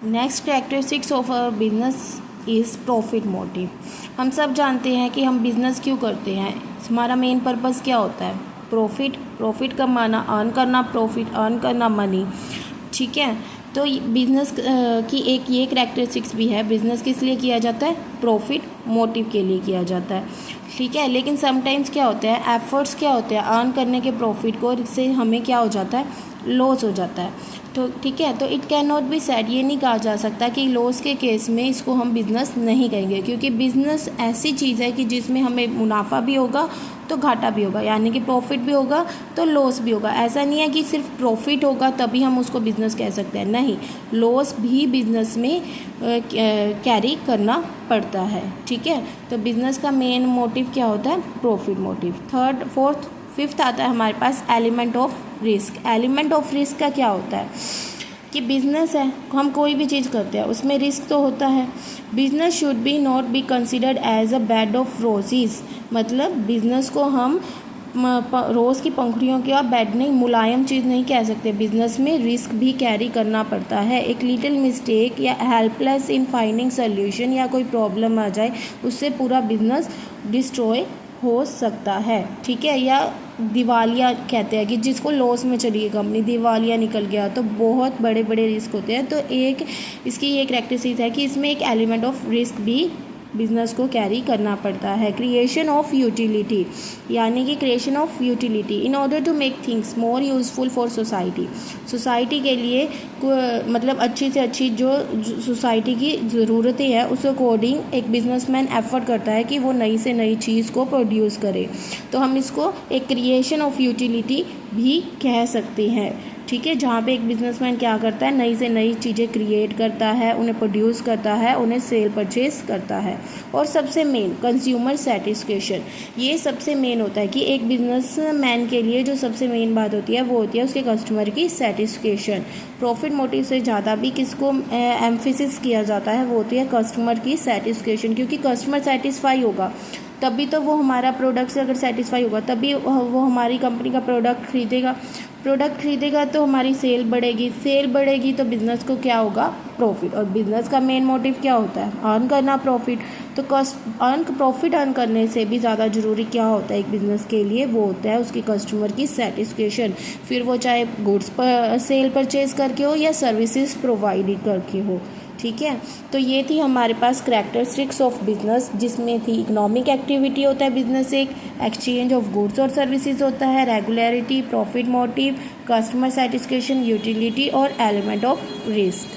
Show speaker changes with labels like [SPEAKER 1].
[SPEAKER 1] Next characteristics of our business is profit motive. हम सब जानते हैं कि हम बिज़नेस क्यों करते हैं, हमारा मेन पर्पस क्या होता है, प्रॉफिट कमाना, अर्न करना, प्रॉफिट अर्न करना मनी। ठीक है, तो बिज़नेस की एक ये कैरेक्टरिस्टिक्स भी है, बिज़नेस किस लिए किया जाता है, प्रॉफिट मोटिव के लिए किया जाता है। ठीक है, लेकिन समटाइम्स क्या होता है, एफर्ट्स क्या होते हैं अर्न करने के प्रॉफिट को, इससे हमें क्या हो जाता है, लॉस हो जाता है। तो ठीक है, तो it can not be said, ये नहीं कहा जा सकता कि लॉस के केस में इसको हम बिज़नेस नहीं कहेंगे, क्योंकि बिज़नेस ऐसी चीज़ है कि जिसमें हमें मुनाफा भी होगा तो घाटा भी होगा, यानी कि प्रॉफिट भी होगा तो लॉस भी होगा। ऐसा नहीं है कि सिर्फ प्रॉफिट होगा तभी हम उसको बिज़नेस कह सकते हैं, नहीं, लॉस भी बिज़नेस में कैरी करना पड़ता है। ठीक है, तो बिज़नेस का मेन मोटिव क्या होता है, profit motive. Third, fourth, fifth आता है हमारे पास element of risk. Element of risk का क्या होता है कि बिज़नेस है, हम कोई भी चीज़ करते हैं उसमें रिस्क तो होता है। Business should be not be considered as a bed of roses, मतलब बिज़नेस को हम रोज़ की पंखुड़ियों का बेड नहीं, मुलायम चीज़ नहीं कह सकते। बिज़नेस में रिस्क भी कैरी करना पड़ता है। एक लिटिल मिस्टेक या हेल्पलेस इन फाइंडिंग सोल्यूशन या कोई प्रॉब्लम आ जाए, उससे पूरा बिज़नेस डिस्ट्रॉय हो सकता है। ठीक है, या दिवालिया कहते हैं कि जिसको लॉस में चली गई कंपनी, दिवालिया निकल गया, तो बहुत बड़े बड़े रिस्क होते हैं। तो एक इसकी ये कैरेक्टरिस्टिक है कि इसमें एक एलिमेंट ऑफ रिस्क भी बिज़नेस को कैरी करना पड़ता है। क्रिएशन ऑफ यूटिलिटी, यानी कि creation of utility in order to make things more useful for society के लिए, मतलब अच्छी से अच्छी जो सोसाइटी की ज़रूरतें हैं उस अकॉर्डिंग एक बिजनेसमैन एफर्ट करता है कि वो नई से नई चीज़ को प्रोड्यूस करे, तो हम इसको एक क्रिएशन ऑफ यूटिलिटी भी कह सकते हैं। ठीक है, जहाँ पे एक बिजनेसमैन क्या करता है, नई से नई चीज़ें क्रिएट करता है, उन्हें प्रोड्यूस करता है, उन्हें सेल परचेज करता है। और सबसे मेन कंज्यूमर सेटिस्फेक्शन, ये सबसे मेन होता है कि एक बिजनेसमैन के लिए जो सबसे मेन बात होती है वो होती है उसके कस्टमर की सेटिस्फेक्शन। प्रॉफिट मोटिव से ज़्यादा भी किसको एम्फेसिस किया जाता है, वो होती है कस्टमर की सेटिस्फेक्शन, क्योंकि कस्टमर सेटिस्फाई होगा तभी तो वो हमारा प्रोडक्ट से अगर सेटिस्फाई होगा तभी वो हमारी कंपनी का प्रोडक्ट खरीदेगा तो हमारी सेल बढ़ेगी तो बिज़नेस को क्या होगा, प्रॉफिट। और बिज़नेस का मेन मोटिव क्या होता है, अर्न करना प्रॉफिट। तो प्रॉफिट अर्न करने से भी ज़्यादा ज़रूरी क्या होता है एक बिज़नेस के लिए, वो होता है उसकी कस्टमर की सेटिस्फेक्शन, फिर वो चाहे गुड्स पर सेल परचेज करके हो या सर्विसेज प्रोवाइड करके हो। ठीक है, तो ये थी हमारे पास कैरेक्टरिस्टिक्स ऑफ बिजनेस, जिसमें थी इकोनॉमिक एक्टिविटी होता है बिजनेस, एक एक्सचेंज ऑफ गुड्स और सर्विसेज होता है, regularity, profit motive, customer satisfaction, utility और एलिमेंट ऑफ रिस्क।